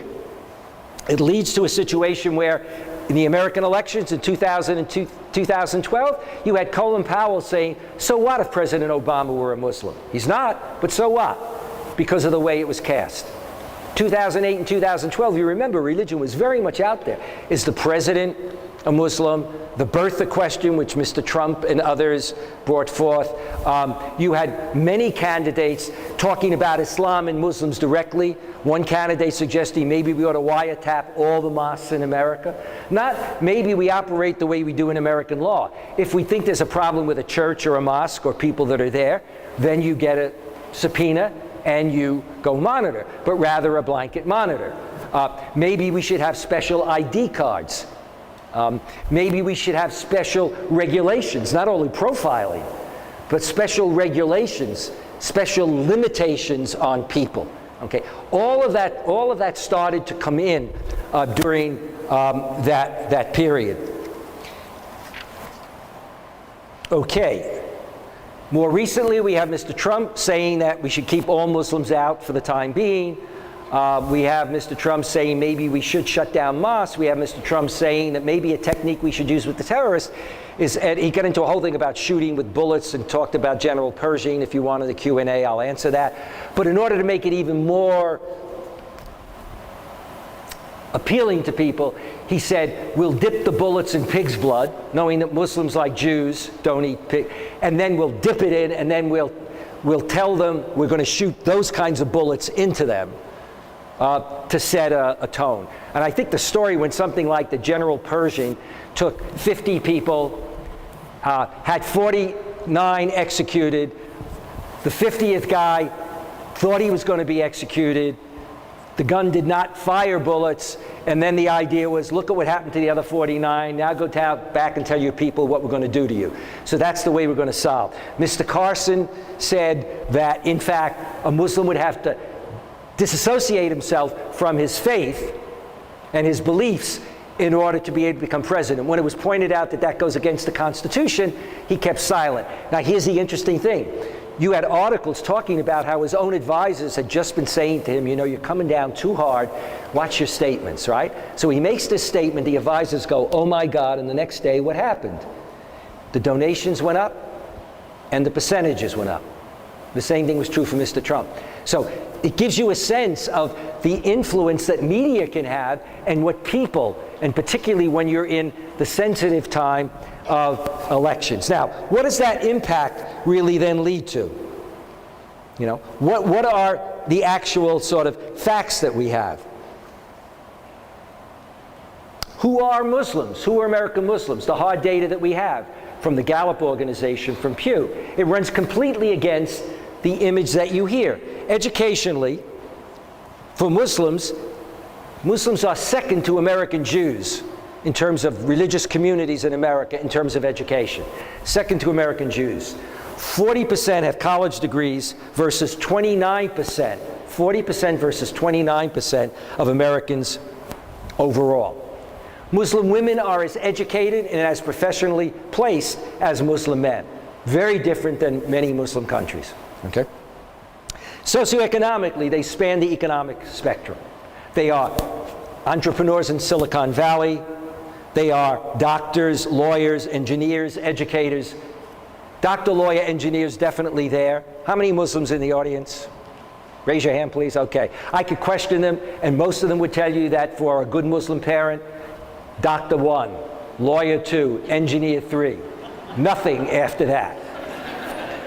It leads to a situation where in the American elections in 2000 and 2012, you had Colin Powell saying, so what if President Obama were a Muslim? He's not, but so what? Because of the way it was cast. 2008 and 2012, you remember, religion was very much out there. Is the president a Muslim? The birther question, which Mr. Trump and others brought forth. You had many candidates talking about Islam and Muslims directly. One candidate suggesting maybe we ought to wiretap all the mosques in America. Not maybe we operate the way we do in American law. If we think there's a problem with a church or a mosque or people that are there, then you get a subpoena and you go monitor, but rather a blanket monitor. Maybe we should have special ID cards. Maybe we should have special regulations, not only profiling, but special regulations, special limitations on people. Okay, all of that started to come in during that period. Okay. More recently, we have Mr. Trump saying that we should keep all Muslims out for the time being. We have Mr. Trump saying maybe we should shut down mosques. We have Mr. Trump saying that maybe a technique we should use with the terrorists is, and he got into a whole thing about shooting with bullets and talked about General Pershing. If you wanted the Q&A, I'll answer that. But in order to make it even more appealing to people, he said, we'll dip the bullets in pig's blood, knowing that Muslims like Jews don't eat pig, and then we'll dip it in, and then we'll tell them we're going to shoot those kinds of bullets into them to set a tone. And I think the story went something like that General Pershing took 50 people, had 49 executed. The 50th guy thought he was going to be executed. The gun did not fire bullets, and then the idea was, look at what happened to the other 49. Now go back and tell your people what we're going to do to you. So that's the way we're going to solve. Mr. Carson said that, in fact, a Muslim would have to disassociate himself from his faith and his beliefs in order to be able to become president. When it was pointed out that that goes against the Constitution, he kept silent. Now, here's the interesting thing. you had articles talking about how his own advisors had just been saying to him, you know, you're coming down too hard, watch your statements, right? So he makes this statement, the advisors go, oh my God, and the next day what happened? The donations went up and the percentages went up. The same thing was true for Mr. Trump. So it gives you a sense of the influence that media can have and what people, and particularly when you're in the sensitive time of elections. Now, what does that impact really then lead to? You know, what are the actual sort of facts that we have? Who are Muslims? Who are American Muslims? The hard data that we have from the Gallup organization, from Pew, it runs completely against the image that you hear. Educationally, for Muslims, Muslims are second to American Jews in terms of religious communities in America, in terms of education. Second to American Jews. 40% have college degrees versus 29%. 40% versus 29% of Americans overall. Muslim women are as educated and as professionally placed as Muslim men. Very different than many Muslim countries. Okay? Socioeconomically, they span the economic spectrum. They are entrepreneurs in Silicon Valley. They are doctors, lawyers, engineers, educators. Doctor, lawyer, engineers, definitely there. How many Muslims in the audience? Raise your hand, please. Okay. I could question them, and most of them would tell you that for a good Muslim parent, doctor 1, lawyer 2, engineer 3. Nothing after that.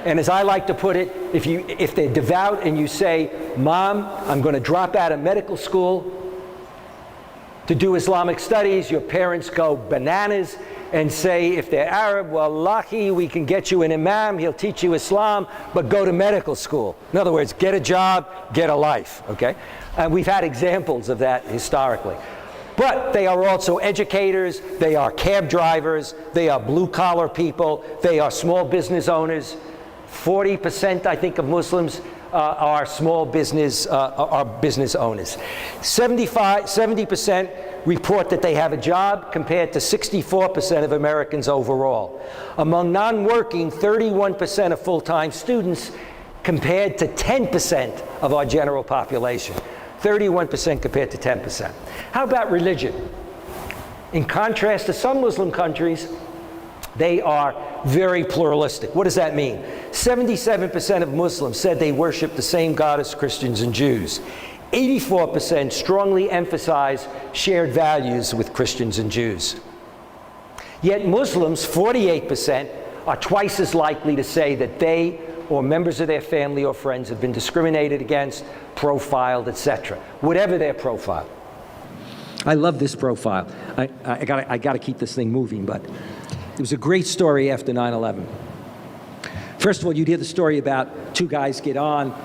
And as I like to put it, if they're devout and you say, Mom, I'm going to drop out of medical school to do Islamic studies, your parents go bananas and say, if they're Arab, well, lucky, we can get you an imam, he'll teach you Islam, but go to medical school. In other words, get a job, get a life, okay? And we've had examples of that historically. But they are also educators, they are cab drivers, they are blue-collar people, they are small business owners. 40%, I think, of Muslims are small business, are business owners. 70% report that they have a job, compared to 64% of Americans overall. Among non-working, 31% of full-time students, compared to 10% of our general population. 31% compared to 10%. How about religion? In contrast to some Muslim countries, they are very pluralistic. What does that mean? 77% of Muslims said they worship the same God as Christians and Jews. 84% strongly emphasize shared values with Christians and Jews. Yet Muslims, 48%, are twice as likely to say that they or members of their family or friends have been discriminated against, profiled, etc., whatever their profile. I love this profile. I gotta keep this thing moving, but it was a great story after 9/11. First of all, you'd hear the story about two guys get on.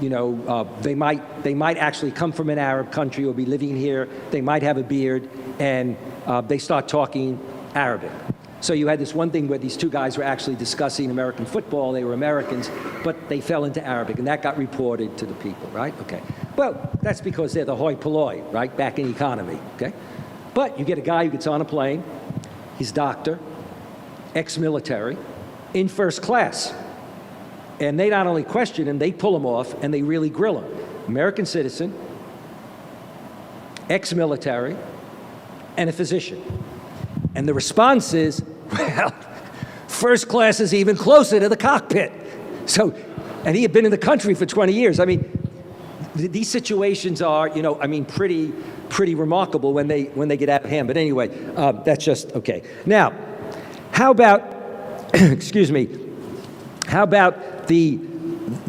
They might actually come from an Arab country or be living here. They might have a beard, and they start talking Arabic. So you had this one thing where these two guys were actually discussing American football. They were Americans, but they fell into Arabic, and that got reported to the people, right? Okay. Well, that's because they're the hoi polloi, right? Back in economy, okay? But you get a guy who gets on a plane. He's doctor, ex-military, in first class. And they not only question him, they pull him off and they really grill him. American citizen, ex-military, and a physician. And the response is, well, first class is even closer to the cockpit. So, and he had been in the country for 20 years. I mean, these situations are, pretty remarkable when they get out of hand. But anyway, that's just okay. Now, how about, excuse me, how about the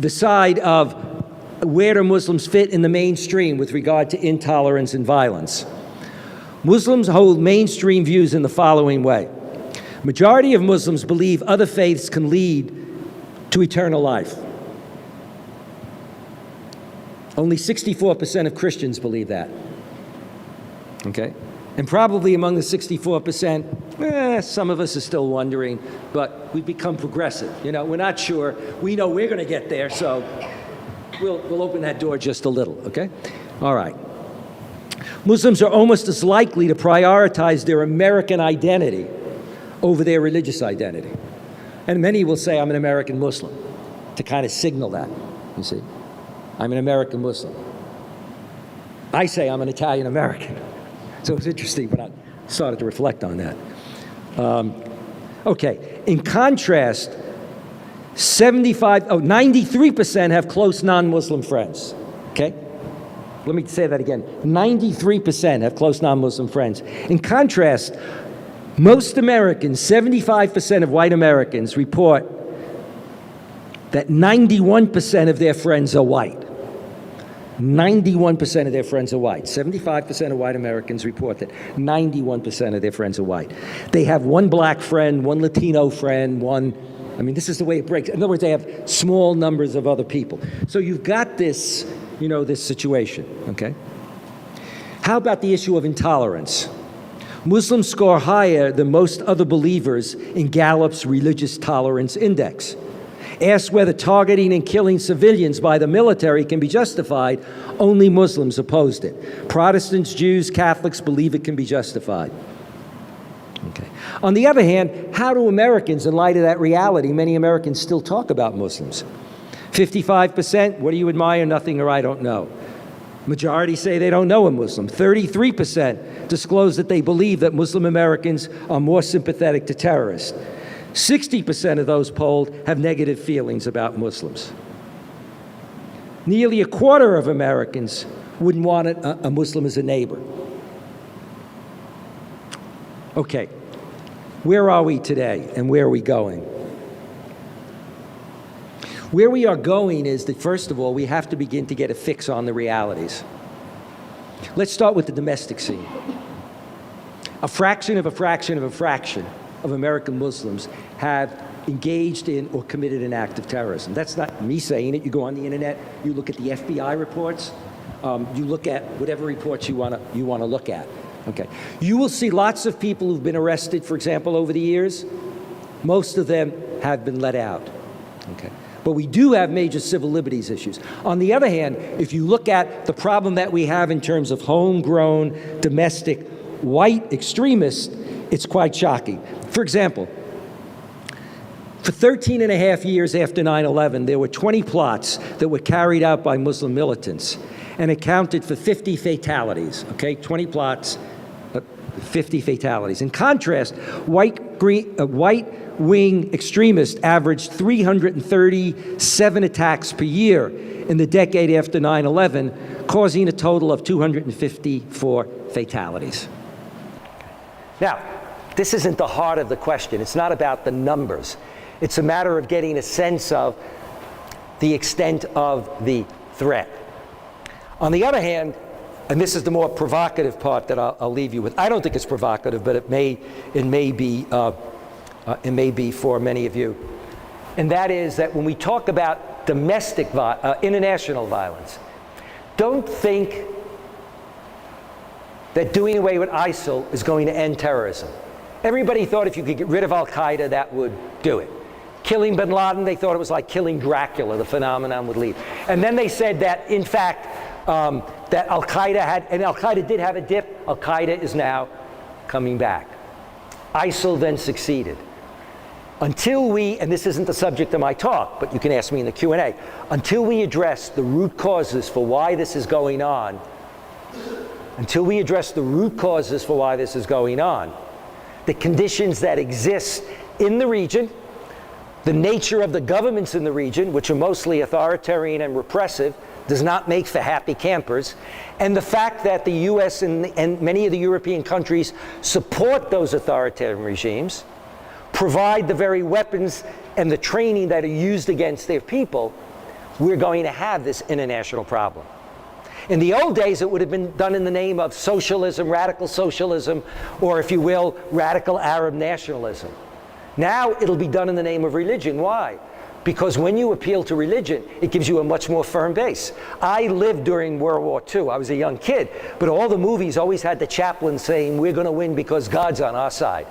side of where do Muslims fit in the mainstream with regard to intolerance and violence? Muslims hold mainstream views in the following way. Majority of Muslims believe other faiths can lead to eternal life. Only 64% of Christians believe that. Okay? And probably among the 64%, some of us are still wondering, but we've become progressive. We're not sure. We know we're going to get there, so we'll open that door just a little, okay? All right. Muslims are almost as likely to prioritize their American identity over their religious identity. And many will say, I'm an American Muslim. to kind of signal that, you see. I'm an American Muslim. I say I'm an Italian American. So it's interesting when I started to reflect on that. Okay, in contrast, 93% have close non-Muslim friends, okay? Let me say that again. 93% have close non-Muslim friends. In contrast, most Americans, 75% of white Americans report that 91% of their friends are white. 91% of their friends are white. 75% of white Americans report that 91% of their friends are white. They have one black friend, one Latino friend, this is the way it breaks. In other words, they have small numbers of other people. So you've got this, this situation, okay? How about the issue of intolerance? Muslims score higher than most other believers in Gallup's Religious Tolerance Index. Asked whether targeting and killing civilians by the military can be justified, only Muslims opposed it. Protestants, Jews, Catholics believe it can be justified. Okay. On the other hand, how do Americans, in light of that reality, many Americans still talk about Muslims? 55%, what do you admire? Nothing, or I don't know. Majority say they don't know a Muslim. 33% disclose that they believe that Muslim Americans are more sympathetic to terrorists. 60% of those polled have negative feelings about Muslims. Nearly a quarter of Americans wouldn't want a Muslim as a neighbor. Okay, where are we today and where are we going? Where we are going is that, first of all, we have to begin to get a fix on the realities. Let's start with the domestic scene. A fraction of a fraction of a fraction of American Muslims have engaged in or committed an act of terrorism. That's not me saying it. You go on the internet, you look at the FBI reports, you look at whatever reports you want to look at. Okay. You will see lots of people who've been arrested, for example, over the years. Most of them have been let out. Okay. But we do have major civil liberties issues. On the other hand, if you look at the problem that we have in terms of homegrown, domestic, white extremists, it's quite shocking. For example, for 13 and a half years after 9/11, there were 20 plots that were carried out by Muslim militants and accounted for 50 fatalities, okay? 20 plots, 50 fatalities. In contrast, right-wing extremists averaged 337 attacks per year in the decade after 9/11, causing a total of 254 fatalities. Now, this isn't the heart of the question. It's not about the numbers. It's a matter of getting a sense of the extent of the threat. On the other hand, and this is the more provocative part that I'll leave you with. I don't think it's provocative, but it may be for many of you. And that is that when we talk about domestic, international violence, don't think that doing away with ISIL is going to end terrorism. Everybody thought if you could get rid of Al-Qaeda, that would do it. Killing bin Laden, they thought it was like killing Dracula, the phenomenon would leave. And then they said that, in fact, that Al-Qaeda did have a dip. Al-Qaeda is now coming back. ISIL then succeeded. Until we, and this isn't the subject of my talk, but you can ask me in the Q&A, until we address the root causes for why this is going on, the conditions that exist in the region, the nature of the governments in the region, which are mostly authoritarian and repressive, does not make for happy campers, and the fact that the US and many of the European countries support those authoritarian regimes, provide the very weapons and the training that are used against their people, we're going to have this international problem. In the old days, it would have been done in the name of socialism, radical socialism, or if you will, radical Arab nationalism. Now it'll be done in the name of religion. Why? Because when you appeal to religion, it gives you a much more firm base. I lived during World War II. I was a young kid, but all the movies always had the chaplain saying, we're going to win because God's on our side.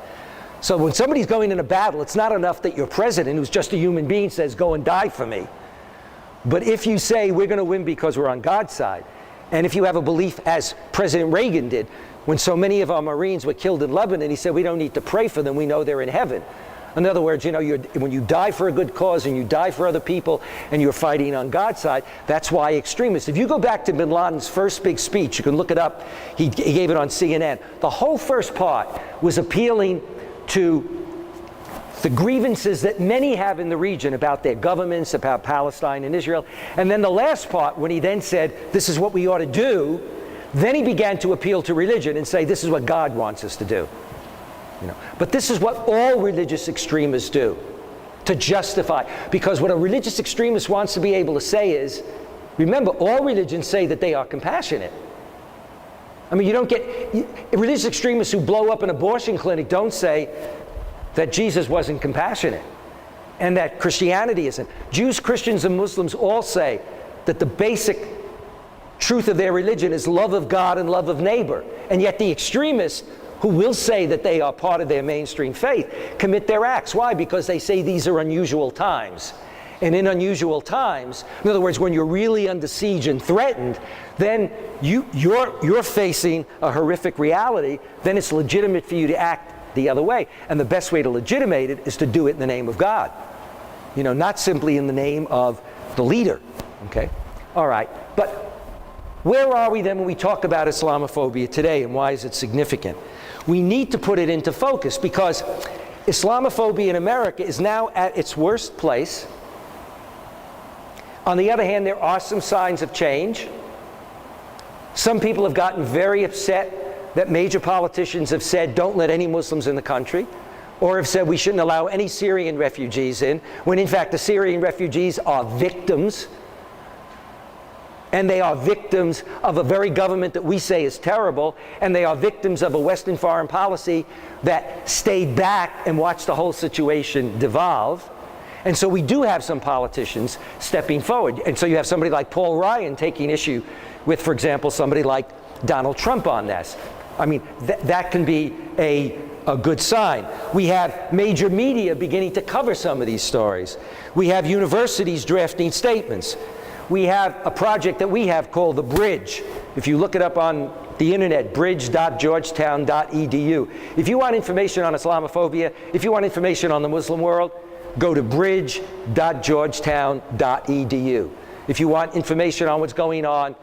So when somebody's going in a battle, it's not enough that your president, who's just a human being, says, go and die for me. But if you say, we're going to win because we're on God's side, and if you have a belief, as President Reagan did, when so many of our Marines were killed in Lebanon, he said, we don't need to pray for them, we know they're in heaven. In other words, when you die for a good cause and you die for other people and you're fighting on God's side, that's why extremists. If you go back to bin Laden's first big speech, you can look it up, he gave it on CNN. The whole first part was appealing to the grievances that many have in the region about their governments, about Palestine and Israel. And then the last part, when he then said, this is what we ought to do, then he began to appeal to religion and say, this is what God wants us to do. But this is what all religious extremists do, to justify. Because what a religious extremist wants to be able to say is, remember, all religions say that they are compassionate. I mean, you don't get, religious extremists who blow up an abortion clinic don't say that Jesus wasn't compassionate and that Christianity isn't. Jews, Christians, and Muslims all say that the basic truth of their religion is love of God and love of neighbor. And yet the extremists who will say that they are part of their mainstream faith commit their acts. Why? Because they say these are unusual times. And in unusual times, in other words, when you're really under siege and threatened, then you're facing a horrific reality, then it's legitimate for you to act the other way. And the best way to legitimate it is to do it in the name of God. Not simply in the name of the leader. Okay? All right. But where are we then when we talk about Islamophobia today, and why is it significant? We need to put it into focus because Islamophobia in America is now at its worst place. On the other hand, there are some signs of change. Some people have gotten very upset that major politicians have said, don't let any Muslims in the country, or have said we shouldn't allow any Syrian refugees in, when in fact the Syrian refugees are victims. And they are victims of a very government that we say is terrible, and they are victims of a Western foreign policy that stayed back and watched the whole situation devolve. And so we do have some politicians stepping forward. And so you have somebody like Paul Ryan taking issue with, for example, somebody like Donald Trump on this. I mean, that can be a good sign. We have major media beginning to cover some of these stories. We have universities drafting statements. We have a project that we have called The Bridge. If you look it up on the internet, bridge.georgetown.edu. If you want information on Islamophobia, if you want information on the Muslim world, go to bridge.georgetown.edu. If you want information on what's going on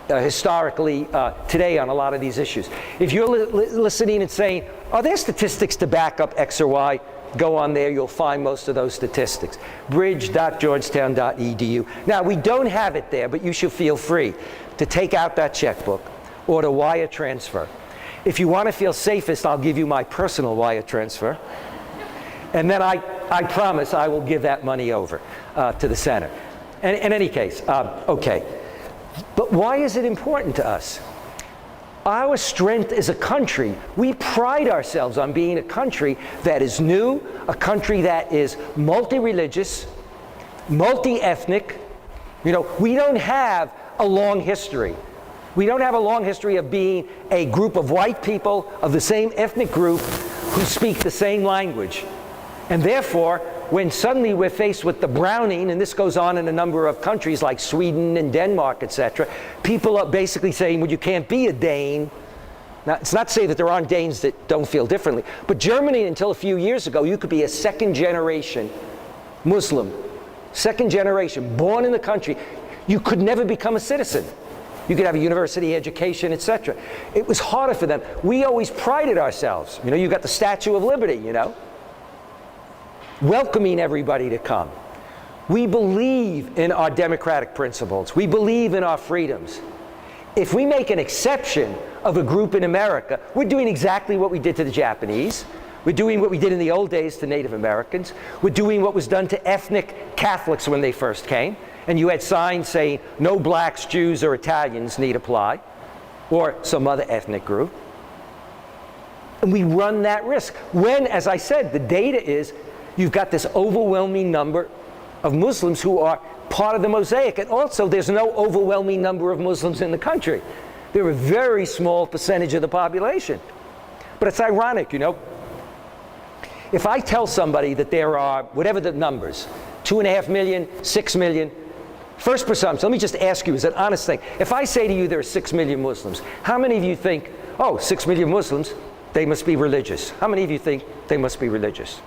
historically today on a lot of these issues. If you're listening and saying, are there statistics to back up X or Y? Go on there, you'll find most of those statistics. Bridge.georgetown.edu. Now, we don't have it there, but you should feel free to take out that checkbook or to wire transfer. If you want to feel safest, I'll give you my personal wire transfer. And then I promise I will give that money over to the center. And in any case, okay. But why is it important to us? Our strength as a country, we pride ourselves on being a country that is new, a country that is multi-religious, multi-ethnic. We don't have a long history. We don't have a long history of being a group of white people of the same ethnic group who speak the same language. And therefore, when suddenly we're faced with the browning, and this goes on in a number of countries like Sweden and Denmark, etc., people are basically saying, well, you can't be a Dane. Now, it's not to say that there aren't Danes that don't feel differently, but Germany, until a few years ago, you could be a second-generation Muslim, second generation, born in the country. You could never become a citizen. You could have a university education, etc. It was harder for them. We always prided ourselves. You got the Statue of Liberty, welcoming everybody to come. We believe in our democratic principles. We believe in our freedoms. If we make an exception of a group in America, we're doing exactly what we did to the Japanese. We're doing what we did in the old days to Native Americans. We're doing what was done to ethnic Catholics when they first came. And you had signs saying, no blacks, Jews, or Italians need apply, or some other ethnic group. And we run that risk. When, as I said, the data is, you've got this overwhelming number of Muslims who are part of the mosaic. And also, there's no overwhelming number of Muslims in the country. They're a very small percentage of the population. But it's ironic, If I tell somebody that there are, whatever the numbers, 2.5 million, 6 million, first presumption, let me just ask you as an honest thing. If I say to you there are 6 million Muslims, how many of you think, 6 million Muslims, they must be religious? How many of you think they must be religious?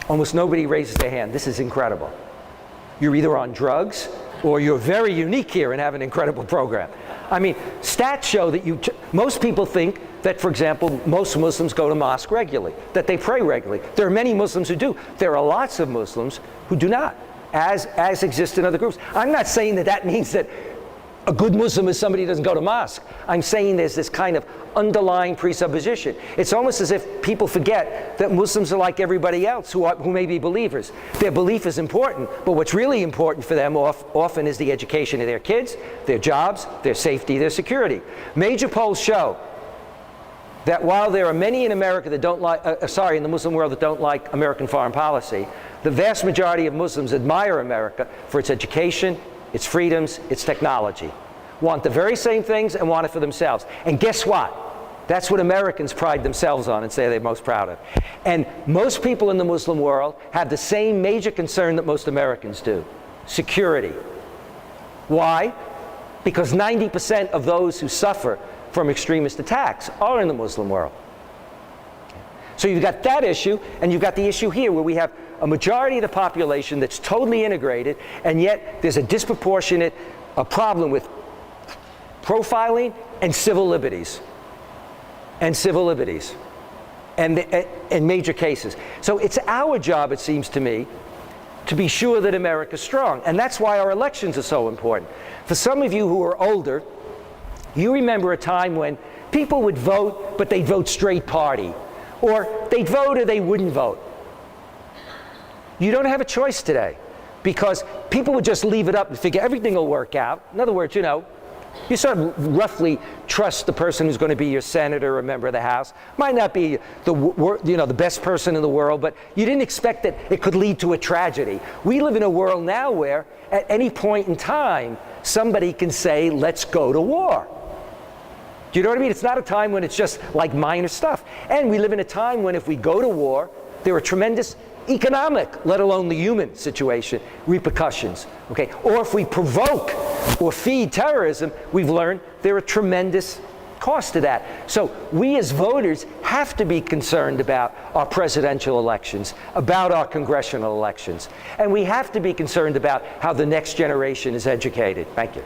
Almost nobody raises their hand. This is incredible. You're either on drugs or you're very unique here and have an incredible program. I mean, stats show that most people think that, for example, most Muslims go to mosque regularly, that they pray regularly. There are many Muslims who do. There are lots of Muslims who do not, as exist in other groups. I'm not saying that that means that a good Muslim is somebody who doesn't go to mosque. I'm saying there's this kind of underlying presupposition. It's almost as if people forget that Muslims are like everybody else who may be believers. Their belief is important, but what's really important for them often is the education of their kids, their jobs, their safety, their security. Major polls show that while there are many in America that don't like, in the Muslim world that don't like American foreign policy, the vast majority of Muslims admire America for its education, its freedoms, its technology. Want the very same things and want it for themselves. And guess what? That's what Americans pride themselves on and say they're most proud of. And most people in the Muslim world have the same major concern that most Americans do: security. Why? Because 90% of those who suffer from extremist attacks are in the Muslim world. So you've got that issue, and you've got the issue here where we have a majority of the population that's totally integrated, and yet there's a disproportionate problem with profiling and civil liberties. In major cases. So it's our job, it seems to me, to be sure that America's strong. And that's why our elections are so important. For some of you who are older, you remember a time when people would vote, but they'd vote straight party. Or they'd vote or they wouldn't vote. You don't have a choice today, because people would just leave it up and figure everything will work out. In other words, you sort of roughly trust the person who's going to be your senator or member of the House. Might not be the best person in the world, but you didn't expect that it could lead to a tragedy. We live in a world now where at any point in time, somebody can say, let's go to war. Do you know what I mean? It's not a time when it's just like minor stuff. And we live in a time when if we go to war, there are tremendous economic, let alone the human situation, repercussions. Okay? Or if we provoke or feed terrorism, we've learned there are tremendous costs to that. So we as voters have to be concerned about our presidential elections, about our congressional elections. And we have to be concerned about how the next generation is educated. Thank you.